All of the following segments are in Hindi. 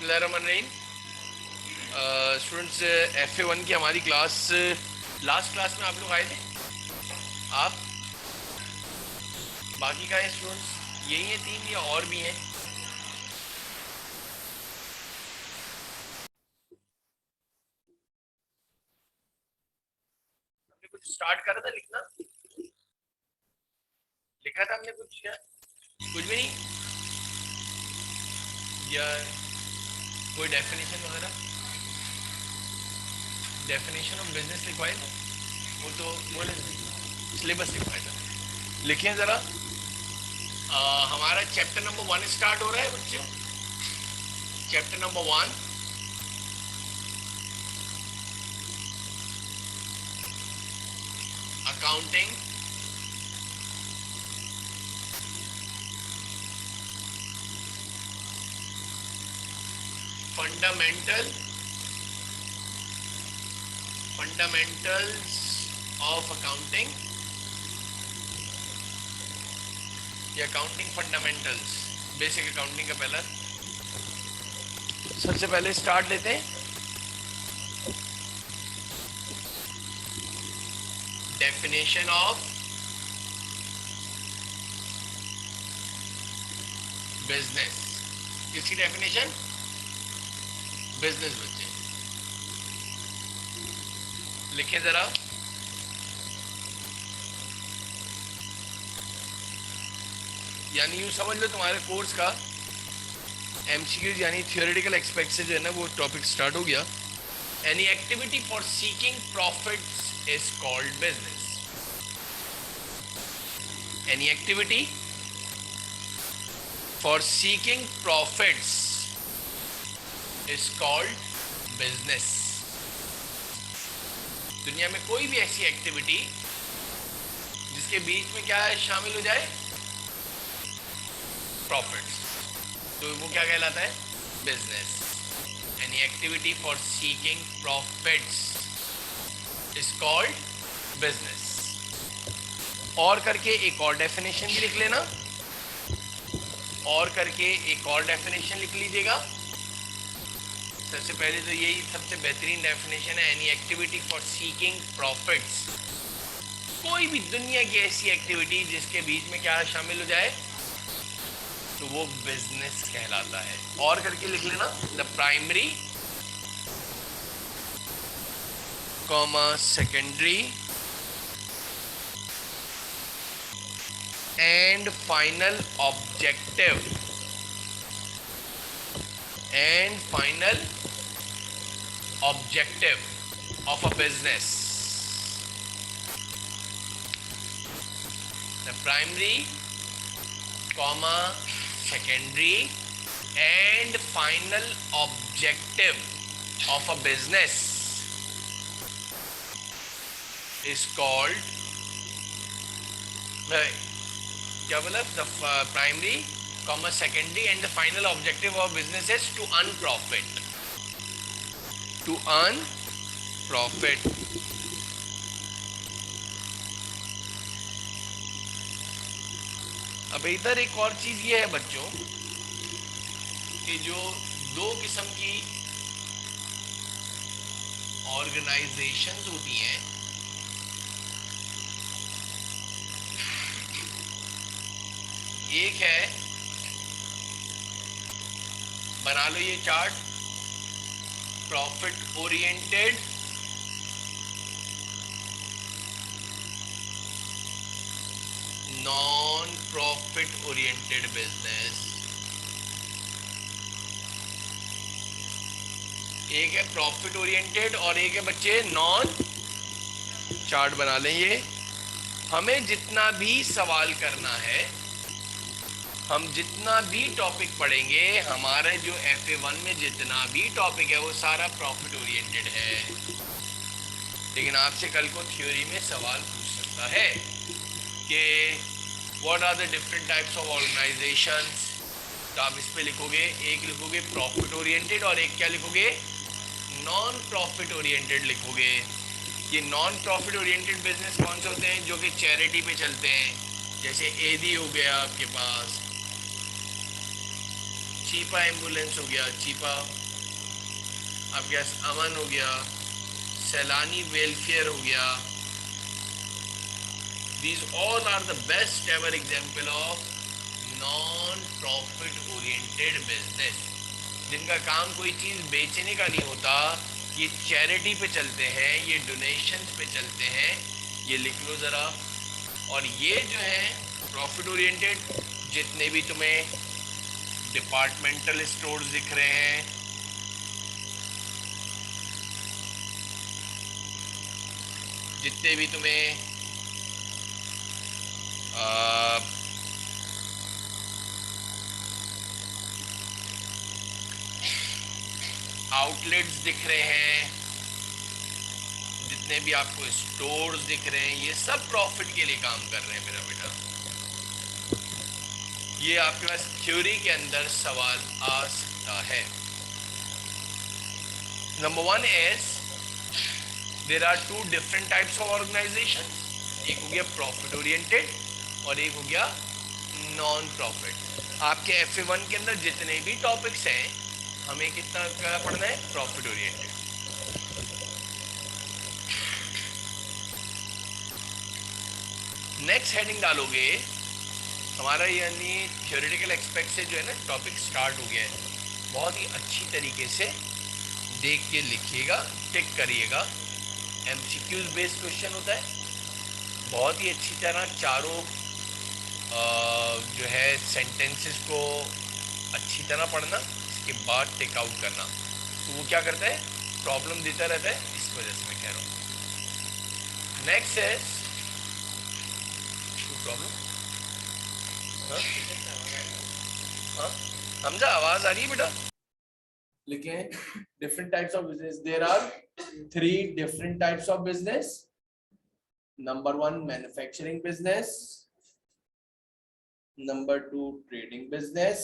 बिस्मिल्लाहिर्रहमानिर्रहीम। स्टूडेंट्स, FA1 की हमारी क्लास, लास्ट क्लास में आप लोग आए थे। आप बाकी का है स्टूडेंट्स, यही है तीन या और भी हैं? आपने कुछ स्टार्ट करा था लिखना? लिखा था हमने कुछ या कुछ भी नहीं? या कोई डेफिनेशन वगैरह? डेफिनेशन ऑफ बिजनेस लिखवाए थे? वो तो वो सिलेबस लिखवाया था। लिखिए ज़रा। हमारा चैप्टर नंबर 1 स्टार्ट हो रहा है बच्चों। Chapter number 1, accounting, fundamentals of accounting या अकाउंटिंग फंडामेंटल्स। बेसिक अकाउंटिंग का पहला सबसे पहले स्टार्ट लेते हैं। Definition of business. किसकी डेफिनेशन? बिजनेस। बच्चे लिखे जरा। यानी यूं समझ लो तुम्हारे कोर्स का MCQs यानी थियोरेटिकल एस्पेक्ट से जो है ना वो टॉपिक स्टार्ट हो गया। Any activity for seeking profits is called business. Any activity for seeking profits is called business. दुनिया में कोई भी ऐसी एक्टिविटी जिसके बीच में क्या है शामिल हो जाए? प्रॉफिट्स, तो वो क्या कहलाता है? Business. Any activity for seeking profits is called business. और करके एक और डेफिनेशन भी लिख लेना। और करके एक और डेफिनेशन लिख लीजिएगा। सबसे पहले तो यही सबसे बेहतरीन डेफिनेशन है, any activity for seeking profits. कोई भी दुनिया की ऐसी एक्टिविटी जिसके बीच में क्या शामिल हो जाए तो वो बिजनेस कहलाता है। और करके लिख लेना, the primary comma secondary and final objective of a business. The primary comma secondary and final objective of a business is called क्या बोला? the primary comma secondary and the final objective of business is to earn profit. अब इधर एक और चीज ये है बच्चों कि जो दो किस्म की ऑर्गेनाइजेशंस होती हैं, एक है, बना लो ये chart, profit oriented non profit oriented business. एक है प्रॉफिट ओरिएंटेड और एक है बच्चे नॉन। चार्ट बना लें ये। हमें जितना भी सवाल करना है, हम जितना भी टॉपिक पढ़ेंगे, हमारे जो FA1 में जितना भी टॉपिक है वो सारा प्रॉफिट ओरिएंटेड है। लेकिन आपसे कल को थ्योरी में सवाल पूछ सकता है कि what are the different types of organisations. तो आप इस पे लिखोगे, एक लिखोगे प्रॉफिट ओरिएंटेड और एक क्या लिखोगे? नॉन प्रॉफिट ओरिएंटेड लिखोगे। ये नॉन प्रॉफिट ओरिएंटेड बिजनेस कौन से होते हैं? जो कि चैरिटी पे चलते हैं। जैसे एदी हो गया आपके पास, चीपा एम्बुलेंस हो गया, चीपा। आपके पास अमन हो गया, सैलानी वेलफेयर हो गया। These all are the best ever example of non-profit oriented business, जिनका काम कोई चीज बेचने का नहीं होता। ये चैरिटी पे चलते हैं, ये डोनेशंस पे चलते हैं। ये लिख लो जरा। और ये जो है प्रॉफिट ओरिएंटेड, जितने भी तुम्हें डिपार्टमेंटल स्टोर्स दिख रहे हैं, जितने भी तुम्हें आउटलेट्स दिख रहे हैं, जितने भी आपको स्टोर्स दिख रहे हैं, ये सब प्रॉफिट के लिए काम कर रहे हैं मेरा बेटा। ये आपके पास थ्योरी के अंदर सवाल आ सकता है। Number 1 is there are 2 different types of organisation. एक हो गया प्रॉफिट ओरिएंटेड और एक हो गया नॉन प्रॉफिट। आपके FA1 के अंदर जितने भी टॉपिक्स हैं, हमें कितना क्या पढ़ना है? Profit oriented. नेक्स्ट हेडिंग डालोगे, हमारा यानी थ्योरेटिकल एस्पेक्ट से जो है ना टॉपिक स्टार्ट हो गया है। बहुत ही अच्छी तरीके से देख के लिखिएगा, टिक करिएगा। MCQs बेस्ड क्वेश्चन होता है। बहुत ही अच्छी तरह चारों जो है सेंटेंसेस को अच्छी तरह पढ़ना, इसके बाद टेक आउट करना। तो वो क्या करता है? प्रॉब्लम देता रहता है, इस वजह से मैं कह रहा हूँ। नेक्स्ट है प्रॉब्लम। समझा? आवाज आ रही है बेटा? लिखें different types of business. There are 3 different types of business. Number 1 manufacturing business, number 2 trading business,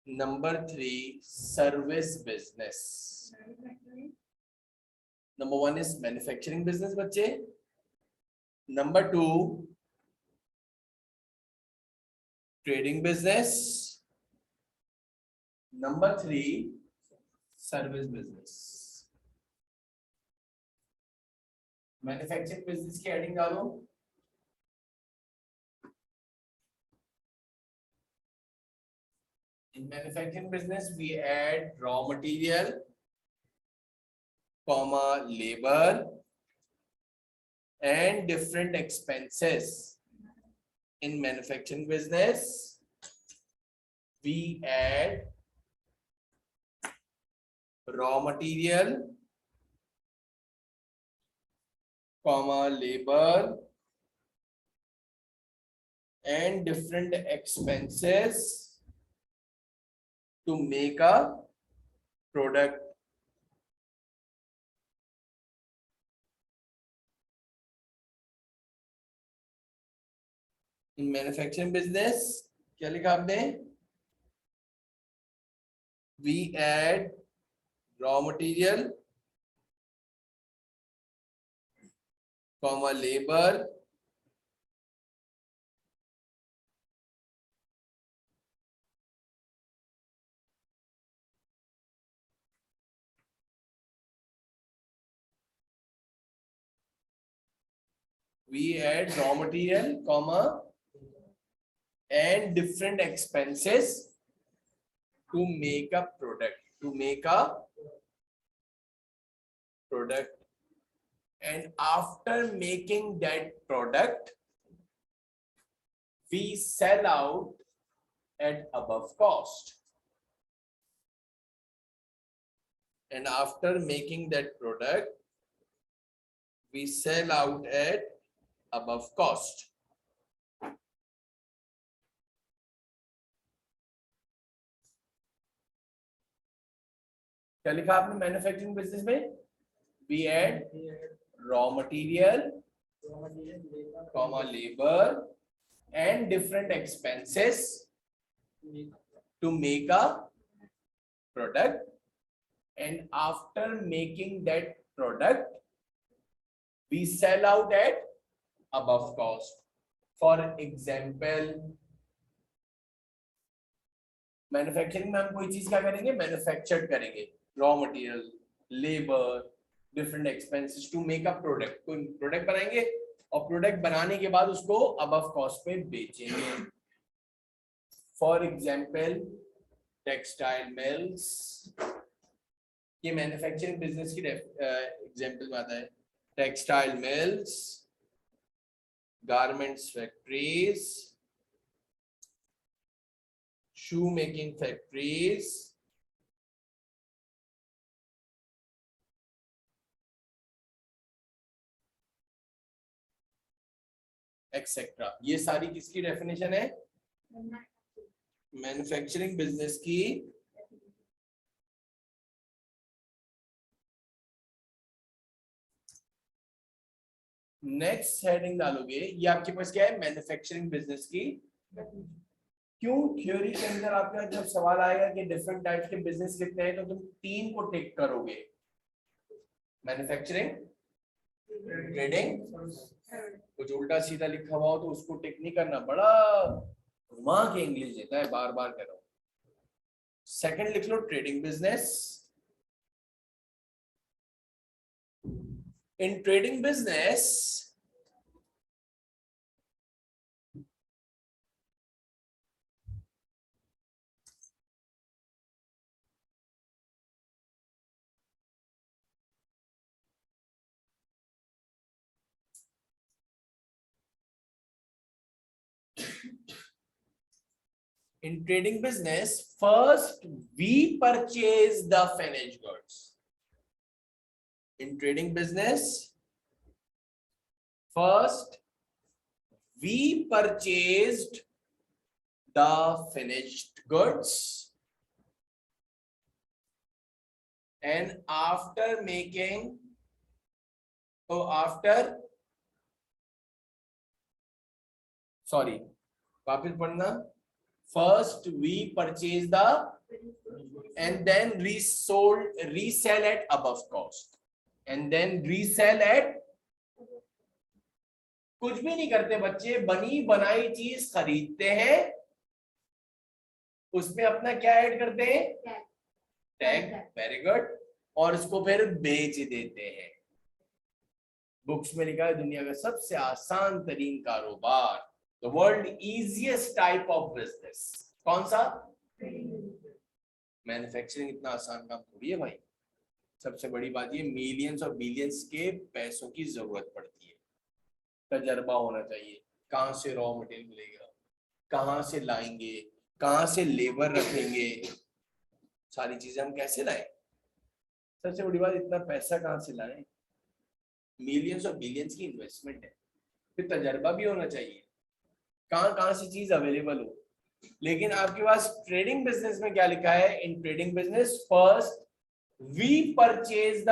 number 3 service business. Number 1 is manufacturing business बच्चे, number 2 trading business, number 3 service business. Manufacturing business की हेडिंग डालो। In manufacturing business, we add raw material, comma, labor, and different expenses. In manufacturing business, we add raw material, comma, labor, and different expenses to make a product. In manufacturing business, क्या लिखा आपने? We add raw material, comma, labor, we add raw material, comma, and different expenses to make a product. To make a product, and after making that product, we sell out at above cost. And after making that product, we sell out at above cost. क्या लिखा आपने मैन्युफैक्चरिंग बिजनेस में? We add raw material, comma, labor, and different expenses to make a product, and after making that product, we sell out at above cost. For example, manufacturing में हम कोई चीज क्या करेंगे, मैन्युफैक्चर करेंगे, raw material, labour, different expenses to make a product, कोई प्रोडक्ट बनाएंगे और प्रोडक्ट बनाने के बाद उसको अबव कॉस्ट पे बेचेंगे। फॉर एग्जाम्पल टेक्सटाइल मिल्स, ये मैन्युफैक्चरिंग बिजनेस की एग्जाम्पल में आता है। Textile mills, garments factories, shoe making factories, etcetera. ये सारी किसकी डेफिनेशन है, मैन्युफैक्चरिंग बिजनेस की। नेक्स्ट हेडिंग डालोगे, ये आपके पास क्या है, मैन्युफैक्चरिंग बिजनेस की। क्यों, थ्योरी के अंदर आपका जब सवाल आएगा कि डिफरेंट टाइप्स के बिजनेस कितने हैं, तो तुम 3 को टिक करोगे, मैन्युफैक्चरिंग, ट्रेडिंग, कुछ उल्टा सीधा लिखा हुआ हो तो उसको टिक नहीं करना, बड़ा घुमा के इंग्लिश देता है, बार बार करो। सेकंड लिख लो trading business. In trading business in trading business, first we purchase the finished goods. In trading business, first we purchased the finished goods, and after making, so after, sorry, वापिस पढ़ना, first we purchase the and then resell at above cost, and then resell at, कुछ भी नहीं करते बच्चे, बनी बनाई चीज खरीदते हैं, उसमें अपना क्या ऐड करते हैं, टैग, वेरी गुड, और उसको फिर बेच देते हैं। बुक्स में लिखा है दुनिया का सबसे आसान तरीन कारोबार, the world easiest type of business, कौन सा, मैन्युफैक्चरिंग। इतना आसान काम थोड़ी है भाई। सबसे बड़ी बात ये, मिलियंस और बिलियंस के पैसों की जरूरत पड़ती है, तजर्बा होना चाहिए, कहां से रॉ मटेरियल मिलेगा, कहां से लाएंगे, कहां से लेबर रखेंगे, सारी चीजें हम कैसे लाएं। सबसे बड़ी बात, इतना पैसा कहां से लाएं, मिलियंस और बिलियंस की इन्वेस्टमेंट है, फिर तजर्बा भी होना चाहिए, कहां कहां से चीज अवेलेबल हो। लेकिन आपके पास ट्रेडिंग बिजनेस में क्या लिखा है, in trading business first we purchase the,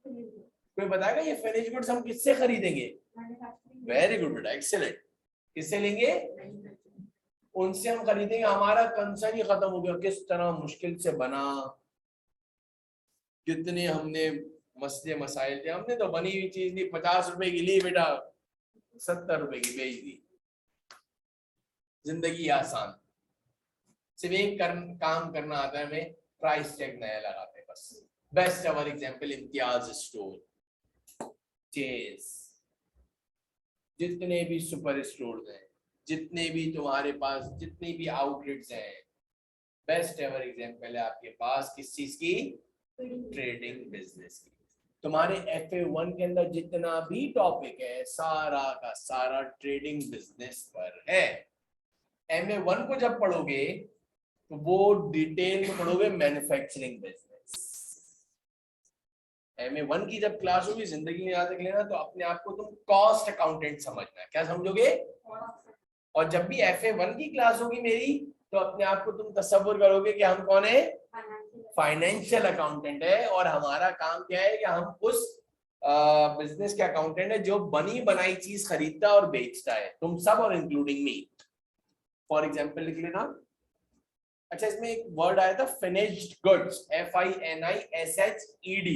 कोई बताएगा ये फिनिश गुड्स हम किससे खरीदेंगे, वेरी गुड बेटा, एक्सीलेंट, किससे लेंगे, उनसे हम खरीदेंगे। हमारा कंसर्न ही खत्म हो गया, किस तरह मुश्किल से बना, कितने हमने मसले मसाइल थे, हमने तो बनी हुई चीज नहीं, 50 रुपए की ली बेटा, 70 रुपए की बेच दी, जिंदगी आसान। सिर्फ एक काम करना आता है हमें, प्राइस टैग नया लगाते हैं बस। Best ever example Imtiaz store, chase, जितने भी सुपर स्टोर्स हैं, जितने भी तुम्हारे पास जितने भी आउटलेट्स हैं, बेस्ट एवर एग्जांपल है आपके पास किस चीज की, ट्रेडिंग बिजनेस की। तुम्हारे FA1 के अंदर जितना भी टॉपिक है, सारा का सारा ट्रेडिंग बिजनेस पर है। MA1 को जब पढ़ोगे तो वो डिटेल में पढ़ोगे मैन्युफैक्चरिंग बिजनेस। MA1 की जब क्लास होगी, जिंदगी में याद रख लेना, तो अपने आप को तुम कॉस्ट अकाउंटेंट समझना, क्या समझोगे। और जब भी FA1 की क्लास होगी मेरी, तो अपने आप को तुम तसव्वुर करोगे कि हम कौन है, फाइनेंशियल अकाउंटेंट है, और हमारा काम क्या है कि हम उस बिजनेस के अकाउंटेंट है जो बनी बनाई चीज खरीदता है और बेचता है, तुम सब और इंक्लूडिंग मी। फॉर एग्जाम्पल लिख लेना। अच्छा, इसमें एक वर्ड आया था फिनिश्ड गुड्स, FINISHED,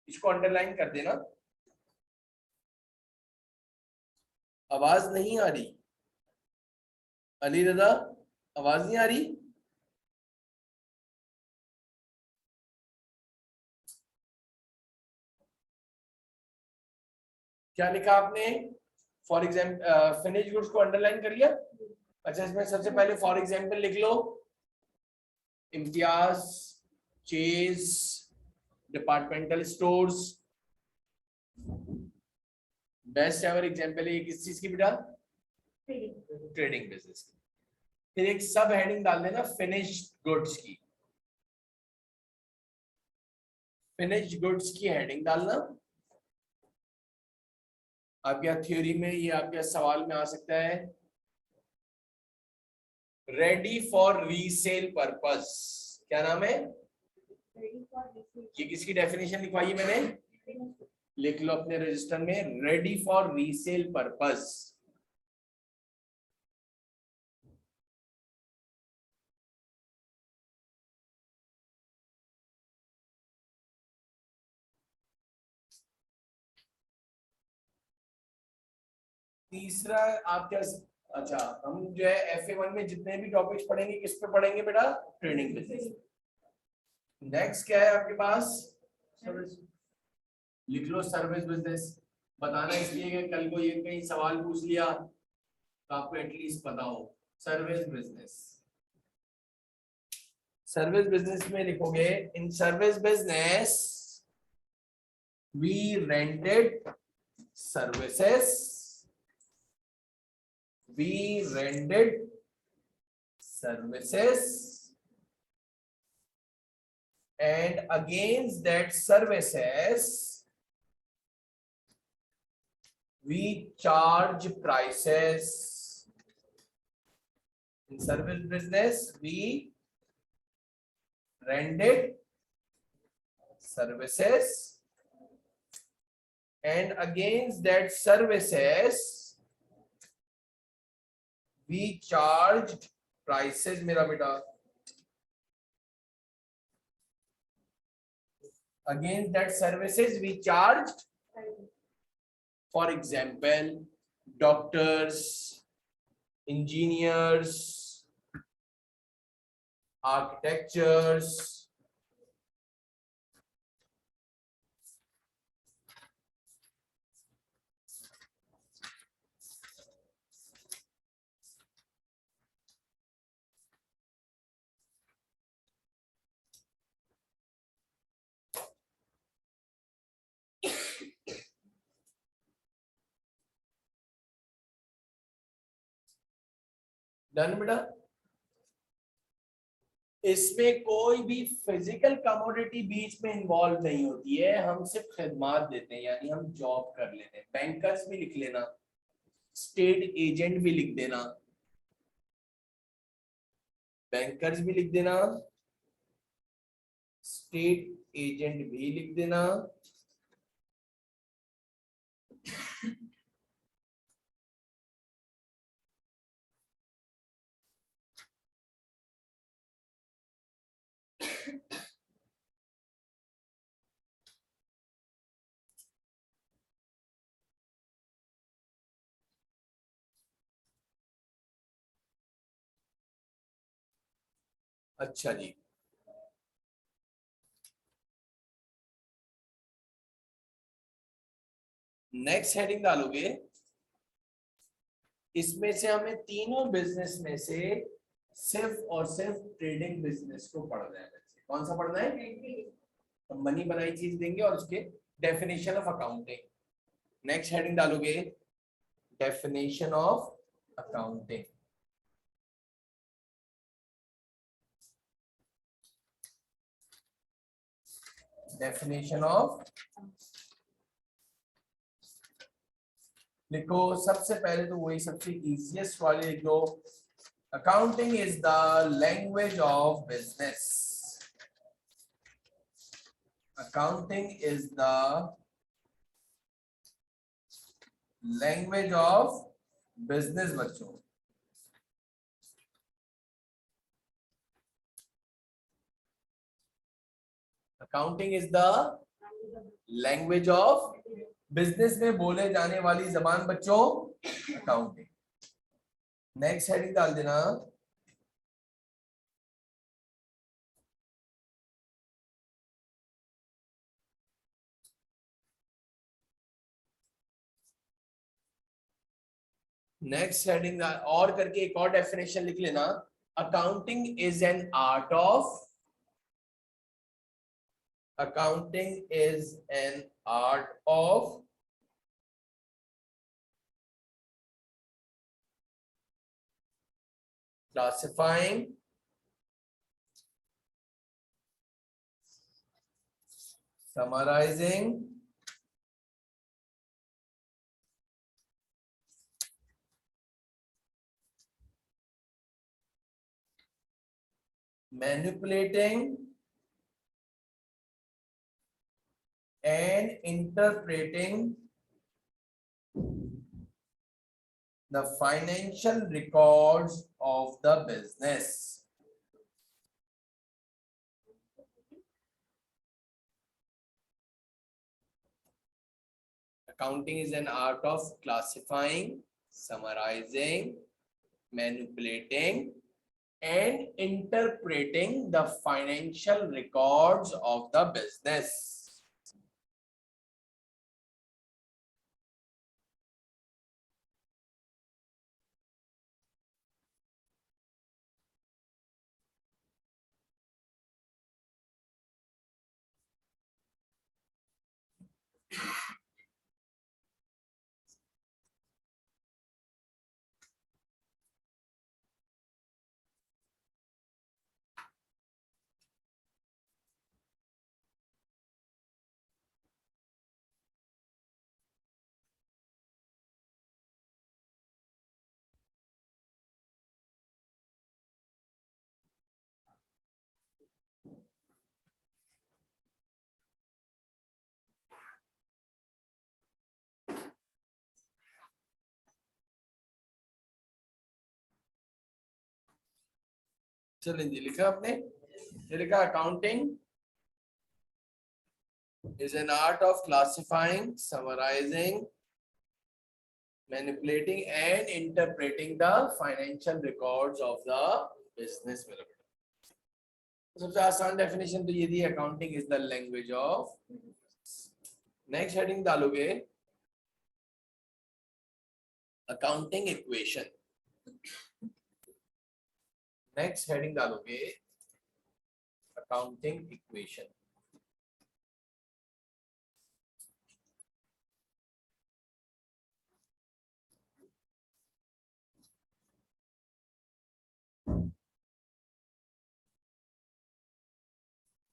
इसको अंडरलाइन कर देना। आवाज नहीं आ रही, अली रजा, आवाज नहीं आ रही। क्या लिखा आपने? फॉर एग्जाम्पल फिनिश गुड्स को अंडरलाइन कर लिया। अच्छा, इसमें सबसे पहले फॉर एग्जाम्पल लिख लो, Imtiaz, Chase, departmental stores. Best ever example है ये किस चीज की बेटा? ट्रेडिंग बिजनेस की। फिर एक सब हेडिंग डाल देना फिनिश्ड गुड्स की, फिनिश्ड गुड्स की हेडिंग डालना। आपके थ्योरी में ये आपके सवाल में आ सकता है, रेडी फॉर रीसेल पर्पस। क्या नाम है? ये किसकी डेफिनेशन लिखवाई मैंने? लिख लो अपने रजिस्टर में, रेडी फॉर रीसेल पर्पस। तीसरा आप क्या, अच्छा हम जो है FA1 में जितने भी टॉपिक्स पढ़ेंगे किस पे पढ़ेंगे बेटा? Trading business. नेक्स्ट क्या है आपके पास? लिख लो सर्विस बिजनेस। बताना इसलिए कि कल को ये कहीं सवाल पूछ लिया तो आपको एटलीस्ट पता हो। सर्विस बिजनेस, सर्विस बिजनेस में लिखोगे, in service business we rented services, we rented services, and against that services we charge prices. In service business we rented services, and against that services we charged prices. मेरा बेटा, against that services we charged, for example doctors, engineers, architects, done बेटा। इसमें कोई भी फिजिकल कमोडिटी बीच में इन्वॉल्व नहीं होती है, हम सिर्फ खिदमात देते हैं, यानी हम जॉब कर लेते हैं। बैंकर्स भी लिख लेना, स्टेट एजेंट भी लिख देना, बैंकर्स भी लिख देना, स्टेट एजेंट भी लिख देना। अच्छा जी, नेक्स्ट हेडिंग डालोगे, इसमें से हमें तीनों बिजनेस में से सिर्फ और सिर्फ ट्रेडिंग बिजनेस को पढ़ना है। कौन सा पढ़ना है? तो मनी बनाई चीज देंगे और उसके definition of accounting. Next heading डालोगे, definition of accounting. Definition of, लिखो सबसे पहले तो वही सबसे इजीएस्ट वाले लिख लो, accounting is the language of business. Accounting is the language of business बच्चों। Accounting is the language of business में बोले जाने वाली जबान बच्चों अकाउंटिंग। नेक्स्ट हेडिंग डाल देना, नेक्स्ट हेडिंग और करके एक और डेफिनेशन लिख लेना, accounting is an art of, accounting is an art of classifying, summarizing, manipulating, and interpreting the financial records of the business. Accounting is an art of classifying, summarizing, manipulating, and interpreting the financial records of the business. चलिए जी, लिखा आपने, ये लिखा accounting is an art of classifying, summarizing, manipulating and interpreting the financial records of the business. मेरा बेटा सबसे आसान डेफिनेशन तो ये दी, accounting is the language of. Next heading डालोगे अकाउंटिंग इक्वेशन, नेक्स्ट हेडिंग डालोगे अकाउंटिंग इक्वेशन।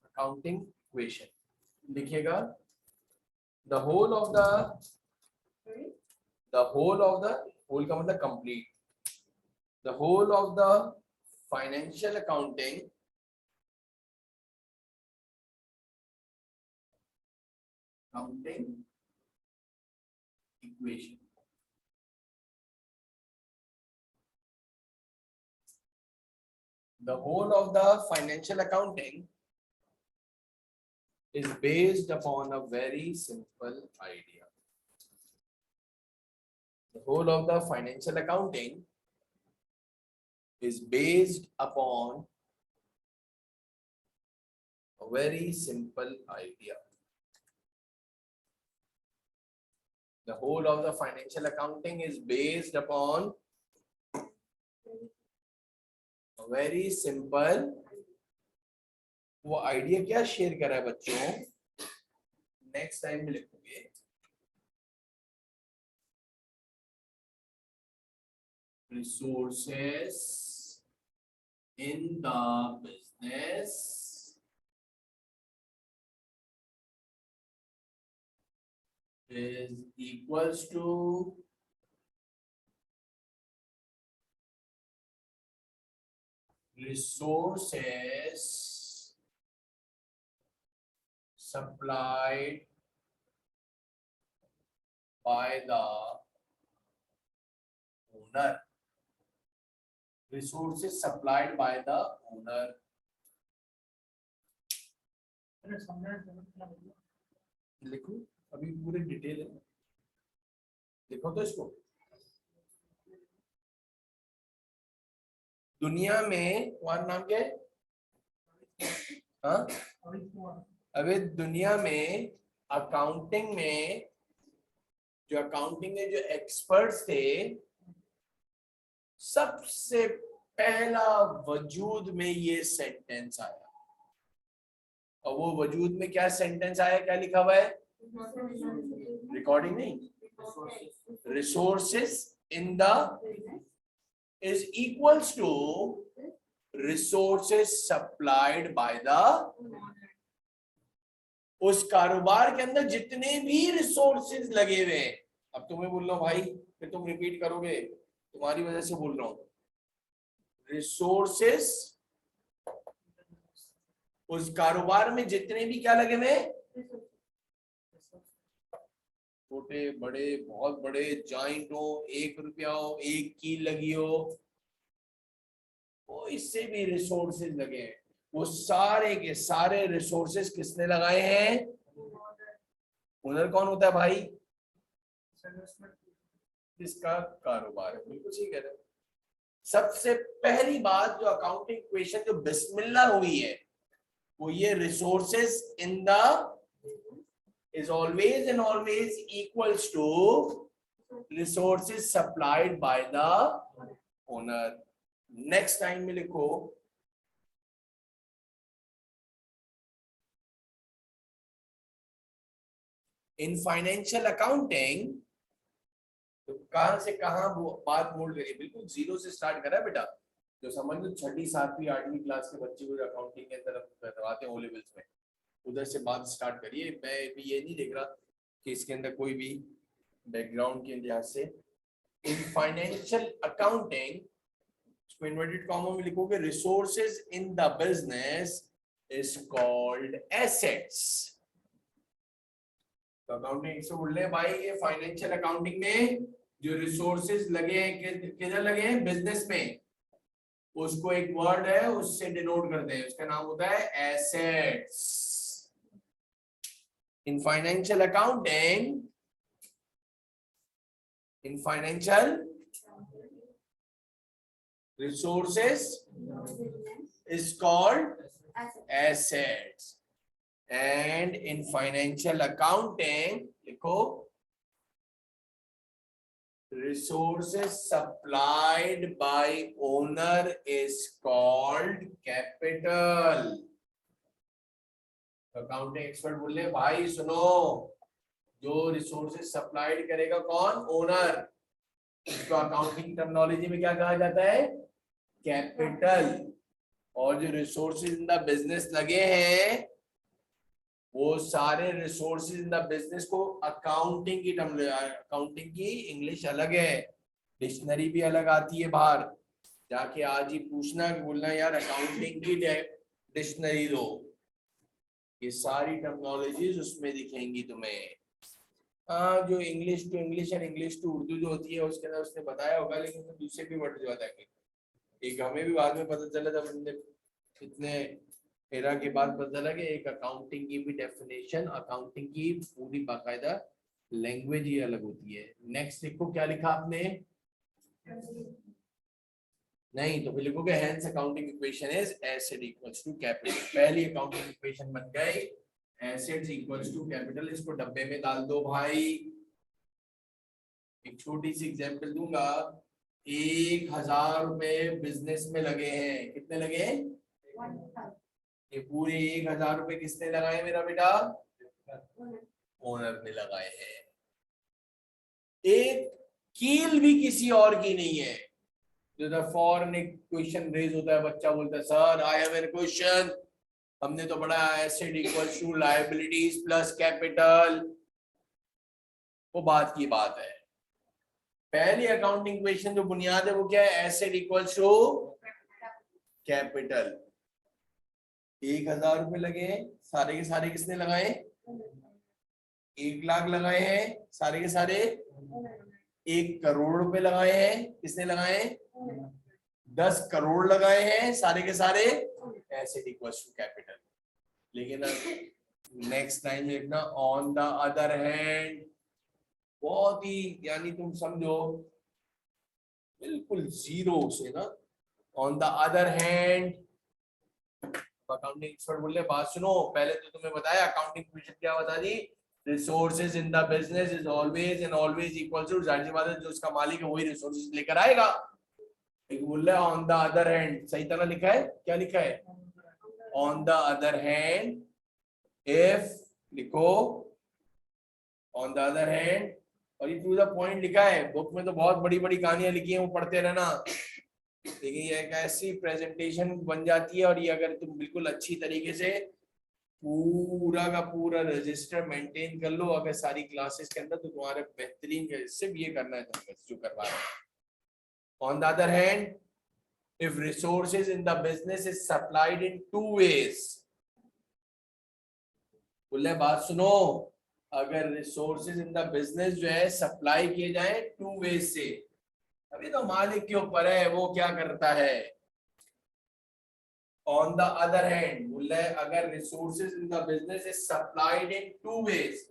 अकाउंटिंग इक्वेशन लिखिएगा, the whole of the whole का मतलब complete, the whole of the financial accounting equation, the whole of the financial accounting is based upon a very simple idea. The whole of the financial accounting is based upon a very simple idea. The whole of the financial accounting is based upon a very simple, वो आइडिया क्या शेयर करा है बच्चों, नेक्स्ट टाइम में लिखोगे, resources in the business is equals to resources supplied by the owner. Resources supplied by the owner. लिखो, अभी पूरे डिटेल है, लिखो तो इसको। दुनिया में, तुम्हारा नाम क्या है? हाँ, अभी दुनिया में अकाउंटिंग में जो एक्सपर्ट्स थे सबसे पहला वजूद में ये सेंटेंस आया, और वो वजूद में क्या सेंटेंस आया, क्या लिखा हुआ है, रिकॉर्डिंग नहीं, resources in the is equals to resources supplied by the, उस कारोबार के अंदर जितने भी रिसोर्सेज लगे हुए हैं, अब तुम्हें बोल रहा हूं भाई, फिर तुम रिपीट करोगे, तुम्हारी वजह से बोल रहा हूं, रिसोर्सेस उस कारोबार में जितने भी क्या लगे हुए, छोटे बड़े, बहुत बड़े, जॉइंट हो, 1 रुपया हो, 1 कील लगी हो, वो इससे भी रिसोर्सेज लगे हैं, वो सारे के सारे रिसोर्सेज किसने लगाए हैं, ओनर कौन होता है भाई, किसका कारोबार है, बिल्कुल सही कह रहे हो। सबसे पहली बात जो अकाउंटिंग इक्वेशन जो बिस्मिल्लाह हुई है वो ये, resources in the is always and always equals to resources supplied by the owner. Next time में लिखो, in financial accounting, तो कहां से कहां बात बोल रही है, बिल्कुल जीरो से स्टार्ट करा बेटा, जो समझ लो 6ठी 7वीं 8वीं क्लास के बच्चे को अकाउंटिंग के अंदर करवाते हैं ओ लेवल्स में, उधर से बात स्टार्ट करिए। मैं भी ये नहीं देख रहा कि इसके अंदर कोई भी बैकग्राउंड के लिहाज से, इन फाइनेंशियल अकाउंटिंग, इसको इन्वर्टेड कॉमा में लिखोगे, resources in the business is called assets. तो अकाउंटिंग से बोल रहे हैं भाई, ये फाइनेंशियल अकाउंटिंग में जो रिसोर्सेज लगे हैं, किधर लगे हैं, बिजनेस में, उसको एक वर्ड है उससे डिनोट करते हैं, उसका नाम होता है assets. In financial accounting, in financial resources is called assets, and in financial accounting, लिखो, resources supplied by owner is called capital। Accounting expert बोले भाई सुनो, जो रिसोर्सेज सप्लाइड करेगा कौन, ओनर, इसको अकाउंटिंग टर्मिनोलॉजी में क्या कहा जाता है, कैपिटल। और जो रिसोर्सेज इन द बिजनेस लगे हैं, वो सारे रिसोर्सेज इन द बिजनेस को अकाउंटिंग की टर्म, अकाउंटिंग की इंग्लिश अलग है, डिक्शनरी भी अलग आती है बाहर, जाके आज ही पूछना, बोलना यार अकाउंटिंग की डिक्शनरी दो, ये सारी टर्मिनोलॉजीज उसमें दिखेंगी तुम्हें। हाँ, जो इंग्लिश टू इंग्लिश और इंग्लिश टू उर्दू जो होती है उसके अंदर उसने बताया होगा, लेकिन तो दूसरे भी वर्ड जो आता है, एक हमें भी बाद में पता चला जब हमने इतने एरा के बाद पता चला कि एक अकाउंटिंग की भी डेफिनेशन, अकाउंटिंग की पूरी बाकायदा लैंग्वेज ही अलग होती है। नेक्स्ट देखो क्या लिखा आपने, नहीं तो फिर लिखोगे hence accounting equation is asset equals to capital. पहली अकाउंटिंग इक्वेशन बन गई एसेट्स इक्वल्स टू कैपिटल, इसको डब्बे में डाल दो भाई। एक छोटी सी एग्जांपल दूंगा, 1000 रुपए बिजनेस में लगे हैं, कितने लगे हैं, ये पूरे 1000 रुपए किसने लगाए मेरा बेटा, ओनर ने लगाए हैं। एक कील भी किसी और की नहीं है। जो फॉरन एक क्वेश्चन रेज होता है, बच्चा बोलता है sir I have an question, हमने तो पढ़ा asset equals to liabilities plus capital, वो बात की बात है। पहली अकाउंटिंग इक्वेशन जो बुनियाद है वो क्या है, एसेट इक्वल्स टू कैपिटल। 1000 रुपए लगे हैं, सारे के सारे किसने लगाए, 1 लाख लगाए हैं, सारे के सारे 1 करोड़ रुपए लगाए हैं, किसने लगाए, 10 करोड़ लगाए हैं, सारे के सारे एसेट इक्वल्स टू कैपिटल। लेकिन नेक्स्ट टाइम लिखना ऑन द अदर हैंड, बहुत ही यानी तुम समझो बिल्कुल जीरो से ना, on the other hand. Accounting expert बोल रहे बात सुनो, पहले तो तुम्हें बताया अकाउंटिंग इक्वेशन क्या बता दी, resources in the business is always and always equal to, जाहिर सी बात है जो उसका मालिक है वही रिसोर्सेज लेकर आएगा। एक बोल रहा है ऑन द अदर हैंड, सही तरह लिखा है, क्या लिखा है? On the other hand if, लिखो ऑन द अदर हैंड, और ये टू द पॉइंट लिखा है। बुक में तो बहुत बड़ी बड़ी कहानियां लिखी हैं, वो पढ़ते रहना। लेकिन ये एक ऐसी प्रेजेंटेशन बन जाती है, और ये अगर तुम बिल्कुल अच्छी तरीके से पूरा का पूरा रजिस्टर मेंटेन कर लो अगर सारी क्लासेस के अंदर, तो तुम्हारे बेहतरीन। सिर्फ ये करना है तुम्हें जो करवा रहे हो। On the other hand if resources in the business is supplied in two ways, बोले बात सुनो, अगर रिसोर्सेज इन द बिजनेस जो है सप्लाई किए जाए टू वेज से, अभी तो मालिक के ऊपर है वो क्या करता है। ऑन द अदर हैंड बोले अगर resources in the business is supplied in two ways,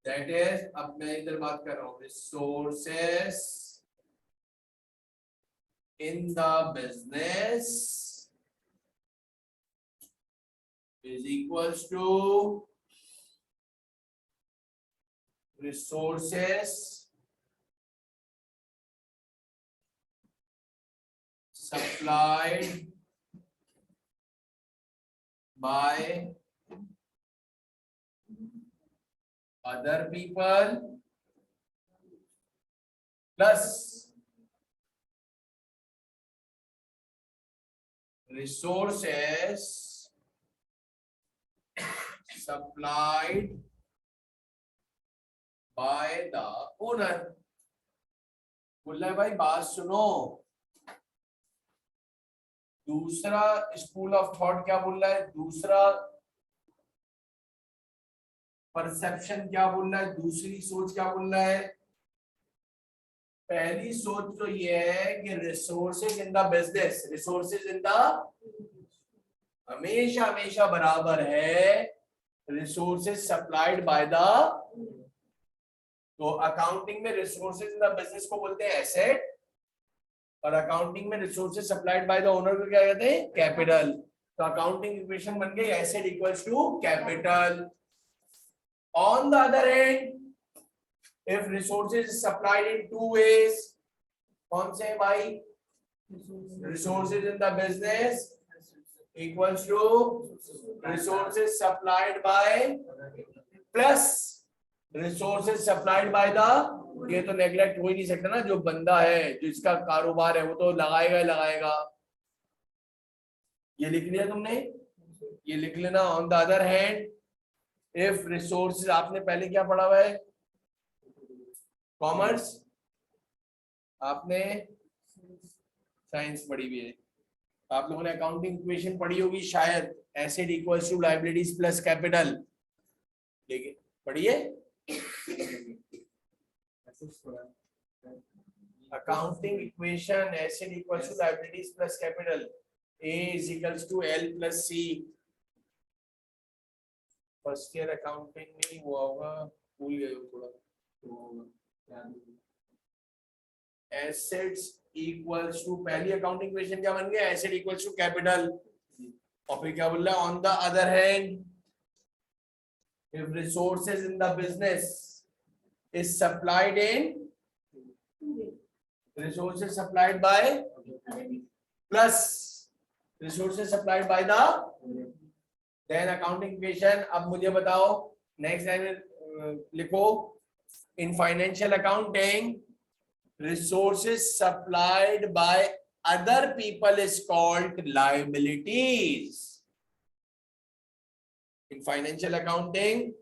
that is, अब मैं इधर बात कर रहा हूं, resources in the business is equals to resources supplied by other people plus resources supplied by the owner। बोल रहा है भाई बात सुनो, दूसरा स्कूल ऑफ थॉट क्या बोल रहा है, दूसरा परसेप्शन क्या बोल रहा है, दूसरी सोच क्या बोल रहा है। पहली सोच तो ये है कि resources in the business, resources in the हमेशा हमेशा बराबर है रिसोर्सेज सप्लाइड बाय द, तो अकाउंटिंग में रिसोर्सेज इन द बिजनेस को बोलते हैं एसेट, और अकाउंटिंग में resources supplied by the owner को क्या कहते हैं, कैपिटल। तो अकाउंटिंग इक्वेशन बन गई asset equals to capital. On the other hand if resources is supplied in two ways, कौन से भाई, resources in the business equals to resources supplied by plus resources supplied by the, ये तो नेग्लेक्ट हो ही नहीं सकता ना, जो बंदा है जो इसका कारोबार है वो तो लगाएगा ही लगाएगा। ये लिख लिया तुमने, ये लिख लेना। On the other hand if resources, आपने पहले क्या पढ़ा हुआ है, कॉमर्स, आपने साइंस पढ़ी हुई है, आप लोगों ने अकाउंटिंग इक्वेशन पढ़ी होगी शायद, asset equals to liabilities plus capital, लेकिन पढ़िए accounting equation, asset equals to liabilities plus capital, A is equals to L plus C. First year accounting में हुआ होगा, भूल गए हो थोड़ा, एसेट्स इक्वल्स टू, पहली अकाउंटिंग इक्वेशन क्या बन गया, एसेट इक्वल्स टू कैपिटल, और फिर क्या बोल रहा है, on the other hand if resources in the business is supplied in, resources supplied by plus resources supplied by the, then accounting equation. अब मुझे बताओ नेक्स्ट लाइन लिखो, in financial accounting resources supplied by other people is called liabilities। in financial accounting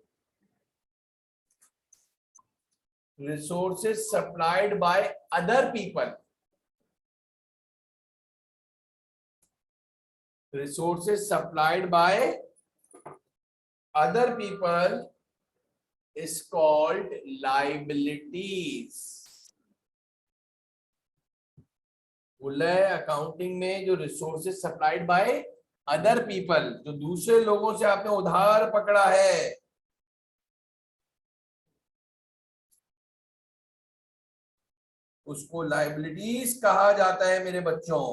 resources supplied by other people, resources supplied by other people is called liabilities। बोला है अकाउंटिंग में जो resources supplied by other people, जो दूसरे लोगों से आपने उधार पकड़ा है, उसको लायबिलिटीज कहा जाता है मेरे बच्चों।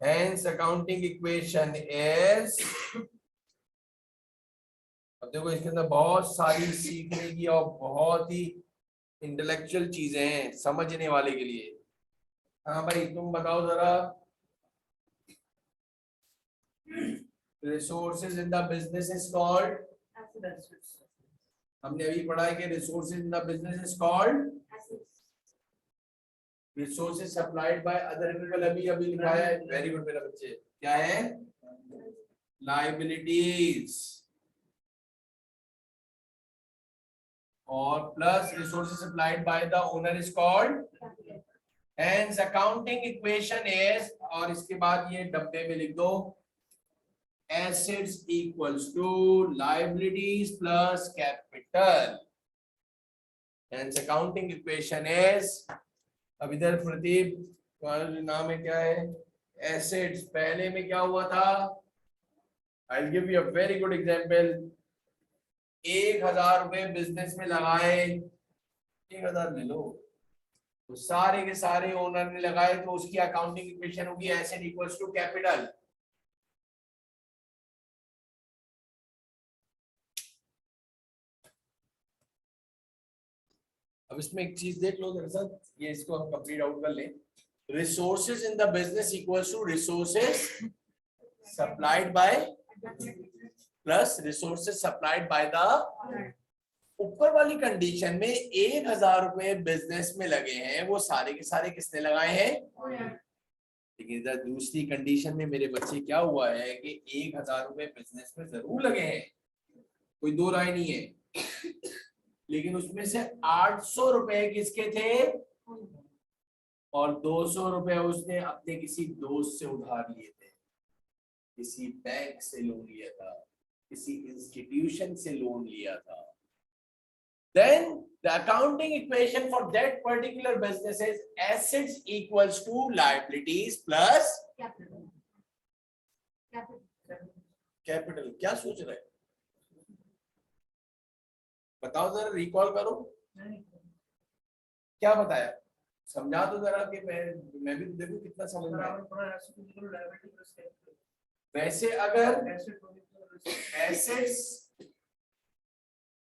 Hence accounting equation is अब देखो इसके अंदर बहुत सारी सीखने की और बहुत ही इंटेलेक्चुअल चीजें हैं समझने वाले के लिए। हाँ भाई तुम बताओ जरा। Resources in the business is called, हमने अभी पढ़ा है कि resources in the business is called resources supplied by other people. अभी अभी लिखा है, वेरी गुड मेरा बच्चे, क्या है? लायबिलिटीज और plus resources supplied by the owner is called hence accounting equation is, और इसके बाद ये डब्बे में लिख दो, assets equals to liabilities plus capital, hence accounting equation is, अब इधर प्रदीप तुम्हारा नाम है क्या है? एसेट्स, पहले में क्या हुआ था? I'll give you a very good example. 1,000 रुपए बिजनेस में लगाए, 1,000 ले लो, तो सारे के सारे ओनर ने लगाए, तो उसकी अकाउंटिंग इक्वेशन होगी एसेट इक्वल्स टू कैपिटल। अब इसमें एक चीज देख लो जरा सा, ये इसको हम कंप्लीट आउट कर लें। Resources in the business equals to resources supplied by plus resources supplied by the, ऊपर वाली कंडीशन में 1,000 रुपए बिजनेस में लगे हैं, वो सारे के सारे किसने लगाए हैं? लेकिन इधर दूसरी कंडीशन में मेरे बच्चे क्या हुआ है कि 1,000 रुपए बिजनेस में जरूर लगे हैं, कोई दो राय नहीं है, लेकिन उसमें से 800 रुपए किसके थे और 200 रुपए उसने अपने किसी दोस्त से उधार लिए थे, किसी बैंक से लोन लिया था, किसी इंस्टीट्यूशन से लोन लिया था। Then the accounting equation for that particular business is assets equals to liabilities plus capital। क्या सोच रहे हैं? बताओ जरा, रिकॉल करो, क्या बताया, समझा दो जरा कि मैं भी देखो कितना समझ में आया। वैसे अगर assets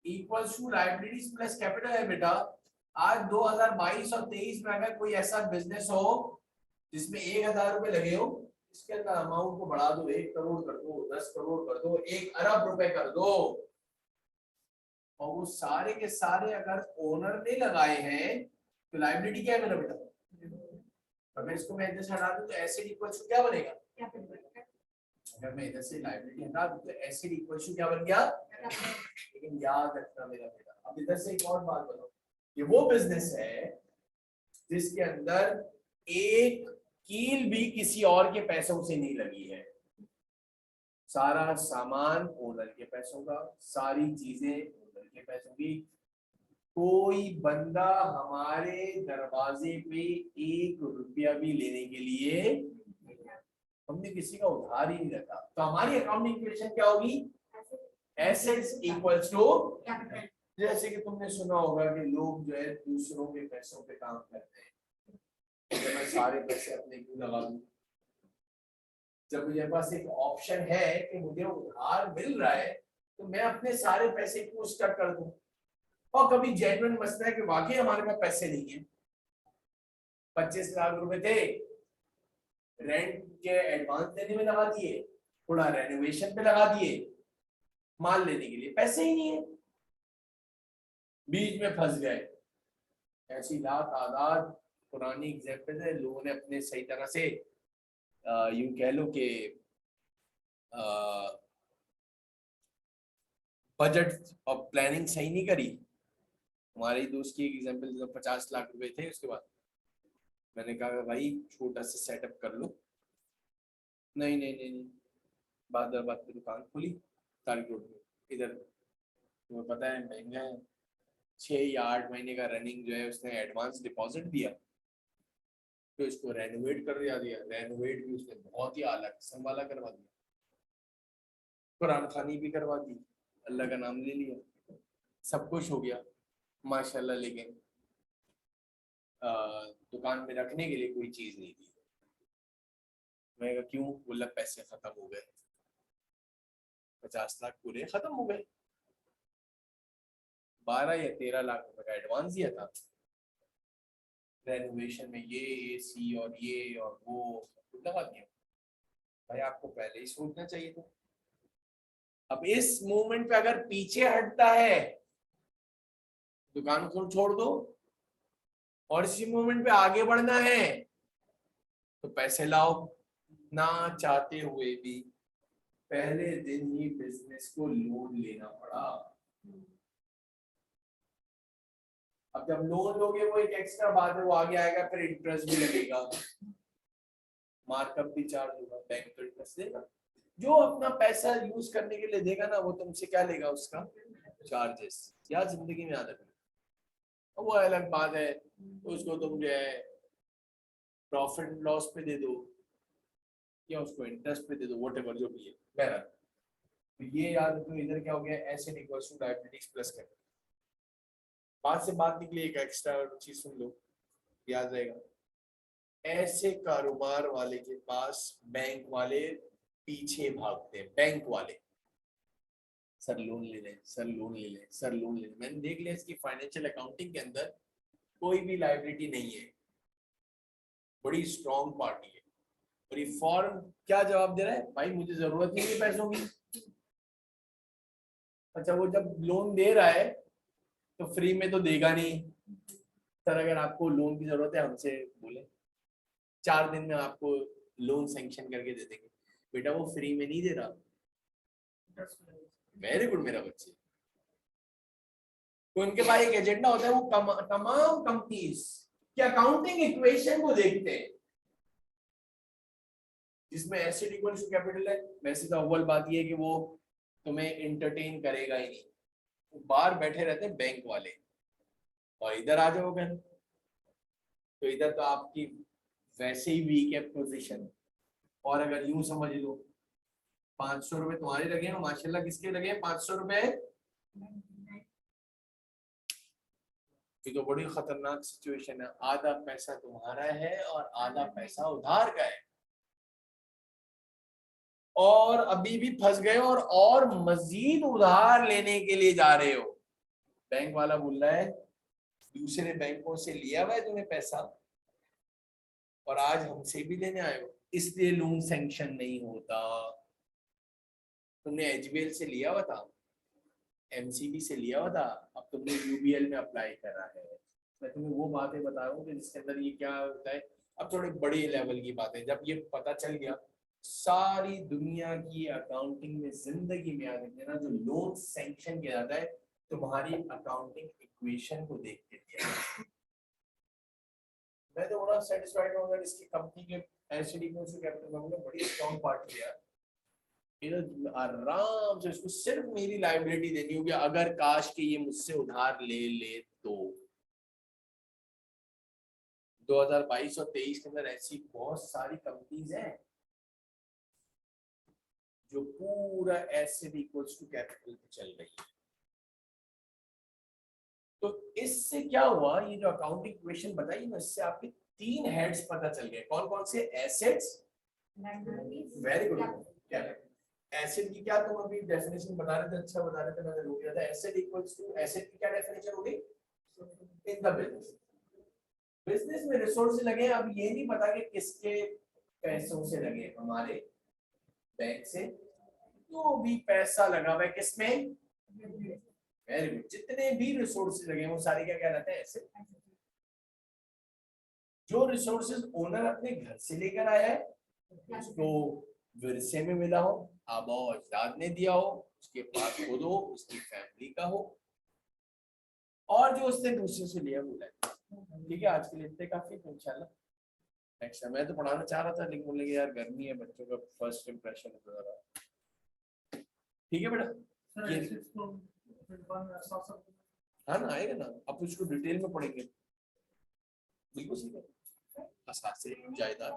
equals to liabilities plus capital है बेटा, आज 2022 और 23 में अगर कोई ऐसा बिजनेस हो जिसमें 1,000 रुपए लगे हो, इसके अंदर अमाउंट को बढ़ा दो, 1 करोड़ कर दो, 10 करोड़ कर दो, 1 अरब रुपए कर दो, और वो सारे के सारे अगर ओनर ने लगाए हैं तो लायबिलिटी क्या है मेरा बेटा? अगर इसको मैं इधर से हटा दूं तो एसेट इक्वल्स टू क्या बनेगा? अगर मैं इधर से लायबिलिटी हटा दूं तो एसेट इक्वल्स टू क्या बन गया? लेकिन याद रखना मेरा बेटा, अब इधर से एक और बात बताओ, ये वो बिजनेस है जिसके अंदर एक कील भी किसी और के पैसों से नहीं लगी है, सारा सामान ओनर के पैसों का, सारी चीजें ओनर के पैसों की, कोई बंदा हमारे दरवाजे पे 1 रुपया भी लेने के लिए, हमने किसी का उधार ही नहीं रखा, तो हमारी अकाउंटिंग इक्वेशन क्या होगी? एसेट्स इक्वल्स टू, जैसे कि तुमने सुना होगा कि लोग जो है दूसरों के पैसों पे काम करते हैं, तो मैं सारे पैसे अपने क्यों लगा दूं? जब मेरे पास एक ऑप्शन है कि मुझे उधार मिल रहा है, तो मैं अपने सारे पैसे क्यों स्टक कर दूं? और कभी जेन्युइन मसला है कि वाकई हमारे पास पैसे नहीं है, 25 लाख रुपए थे, रेंट के एडवांस देने में लगा दिए, थोड़ा रेनोवेशन पे लगा दिए, माल लेने के लिए पैसे ही नहीं है, बीच में फंस गए। ऐसी लातादाद पुरानी एग्जाम्पल है, लोगों ने अपने सही तरह से यूं कह लो कि बजट और प्लानिंग सही नहीं करी। हमारे दोस्त की एक एग्जाम्पल, जब 50 लाख रुपए थे, उसके बाद मैंने कहा भाई छोटा सा सेटअप कर लो, नहीं नहीं नहीं नहीं, बाद की दुकान खोली तारिक रोड में, इधर तुम्हें पता है महंगा है, 6 या 8 महीने का रनिंग जो है उसने एडवांस डिपॉजिट दिया, तो इसको रेनोवेट कर दिया, रेनोवेट भी उसने बहुत ही आला किस्म वाला करवा दिया, कुरान खानी भी करवा दी, अल्लाह का नाम ले लिया, सब कुछ हो गया माशाल्लाह, लेकिन दुकान में रखने के लिए कोई चीज नहीं थी। मैं कहा क्यों? बोला पैसे खत्म हो गए, 50 लाख पूरे खत्म हो गए। 12 या 13 लाख रुपए का एडवांस दिया था रेनोवेशन में, ये एसी और ये और वो लगा दिया। भाई आपको पहले ही सोचना चाहिए था। अब इस मोमेंट पे अगर पीछे हटता है, दुकान को छोड़ दो, और इसी मोमेंट पे आगे बढ़ना है तो पैसे लाओ। ना चाहते हुए भी पहले दिन ही बिजनेस को लोन लेना पड़ा। अब जब लोन लोगे वो एक एक्स्ट्रा बात है, वो आगे आएगा, फिर इंटरेस्ट भी लगेगा, मार्कअप भी चार्ज होगा, बैंक तो इंटरेस्ट देगा। जो अपना पैसा यूज करने के लिए देगा ना, वो तुमसे क्या लेगा, उसका चार्जेस। या जिंदगी में याद रखना, वो अलग बात है, उसको तुम जो है प्रॉफिट लॉस पे दे दो या उसको इंटरेस्ट पे दे दो, व्हाटएवर जो भी है। बहरहाल तो ये याद रखो, इधर क्या हो गया, asset equals to liabilities plus capital. बात से बात निकली, एक एक्स्ट्रा चीज सुन लो, याद रहेगा। ऐसे कारोबार वाले के पास बैंक वाले पीछे भागते हैं, बैंक वाले, सर लोन ले लें, सर लोन ले लें, सर लोन ले लें। मैंने देख लिया इसकी फाइनेंशियल अकाउंटिंग के अंदर कोई भी लायबिलिटी नहीं है, बड़ी स्ट्रॉन्ग पार्टी है। और ये फॉर्म क्या जवाब दे रहा है, भाई मुझे जरूरत नहीं है पैसों की। अच्छा, वो जब लोन दे रहा है तो फ्री में तो देगा नहीं। सर अगर आपको लोन की जरूरत है हमसे बोले, 4 दिन में आपको लोन सैंक्शन करके दे देंगे। बेटा वो फ्री में नहीं दे रहा। वेरी गुड मेरा बच्चे। तो उनके पास एक एजेंडा होता है, वो तमाम कंपनीज के अकाउंटिंग इक्वेशन को देखते हैं जिसमें एसेट इक्वल टू कैपिटल है। वैसे तो अव्वल बात ये है कि वो तुम्हें इंटरटेन करेगा ही नहीं, तो बाहर बैठे रहते हैं बैंक वाले। और इधर आ जाओगे तो इधर तो आपकी वैसे ही वीक है पोजीशन। और अगर यूं समझ लो 500 रुपए तुम्हारे लगे हैं, माशाल्लाह किसके लगे हैं 500 रुपए, ये तो बड़ी खतरनाक सिचुएशन है। आधा पैसा तुम्हारा है और आधा पैसा उधार का है, और अभी भी फंस गए और मजीद उधार लेने के लिए जा रहे हो। बैंक वाला बोल रहा है दूसरे बैंकों से लिया हुआ है तुम्हें पैसा और आज हमसे भी लेने आए हो, इसलिए लोन सैंक्शन नहीं होता। तुमने एचबीएल से लिया हुआ था, एमसीबी से लिया हुआ था, अब तुमने यूबीएल में अप्लाई करा है। मैं तुम्हें वो बातें बता रहा हूँ कि जिसके अंदर ये क्या होता है। अब थोड़े बड़े लेवल की बातें, जब ये पता चल गया, सारी दुनिया की अकाउंटिंग में जिंदगी में याद रखना, जो लोन सैंक्शन किया जाता है तुम्हारी अकाउंटिंग इक्वेशन को देख के दिया। मैं तो बड़ा सेटिस्फाइड हूँ अगर इसकी कंपनी के एसिडी को कैपिटल में बड़ी स्ट्रॉन्ग पार्टी है, आराम से इसको सिर्फ मेरी लायबिलिटी देनी होगी अगर काश के ये मुझसे उधार ले ले तो। 2022 और 23 के अंदर ऐसी बहुत सारी कंपनीज हैं जो पूरा एसिड इक्वल्स टू कैपिटल पे चल रही है। तो इससे क्या हुआ, ये जो अकाउंटिंग इक्वेशन बताई ना, इससे आपके 3 हेड्स पता चल गए। कौन कौन से, assets, very good, capital. Asset की क्या तुम अभी डेफिनेशन बता रहे थे, अच्छा बता रहे थे, मैंने रोक दिया था। एसेट इक्वल्स टू, एसेट की क्या डेफिनेशन होगी, इन द बिजनेस। बिजनेस में रिसोर्स लगे, अब ये नहीं पता कि किसके पैसों से लगे, हमारे बैंक से जो भी पैसा लगा हुआ है किसमें, वेरी गुड, जितने भी रिसोर्सेज लगे वो सारे क्या कहलाते हैं, एसेट। जो रिसोर्सेज ओनर अपने घर से लेकर आया है, उसको विरसे में मिला हो, आबा अजदाद ने दिया हो, उसके पास खुद हो, उसकी फैमिली का हो, और जो उसने दूसरे से लिया बोला है। ठीक है, आज के लिए इतने काफी है इंशाल्लाह। नेक्स्ट मैं तो पढ़ाना चाह रहा था लेकिन बोलने के यार गर्मी है, बच्चों का फर्स्ट इंप्रेशन है तो जरा। ठीक है बेटा, हाँ ना आएगा ना, अब उसको डिटेल में पढ़ेंगे। बिल्कुल सही है, असासे जायदाद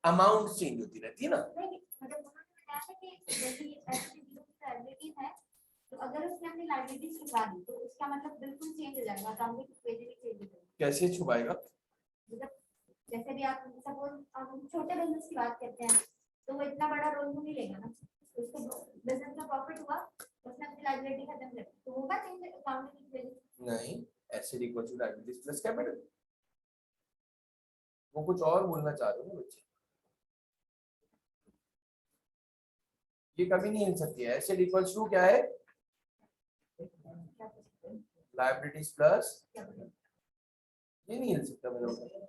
अमाउंट चेंज होती रहती है ना। तो अगर उसने अपनी लायबिलिटीज छुपा दी तो उसका मतलब बिल्कुल चेंज हो जाएगा, अकाउंटिंग इक्वेशन भी चेंज हो जाएगी। कैसे छुपाएगा, मतलब जैसे भी आप सपोज हम छोटे बिजनेस की बात करते हैं तो वो इतना बड़ा रोल नहीं लेगा ना, उसको बिजनेस का प्रॉफिट हुआ, उसने अपनी लायबिलिटी खत्म कर दी, तो होगा चेंज अकाउंटिंग इक्विटी। नहीं, asset equal to liabilities plus capital, वो कुछ और बोलना चाह रहे हो बच्चे, ये कभी नहीं हिल सकती है। एसेट इक्वल्स टू क्या है, लायबिलिटीज प्लस, ये नहीं हिल सकता मेरे ऊपर।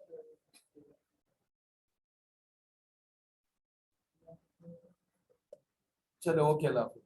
चलो ओके, अल्लाह हाफिज़।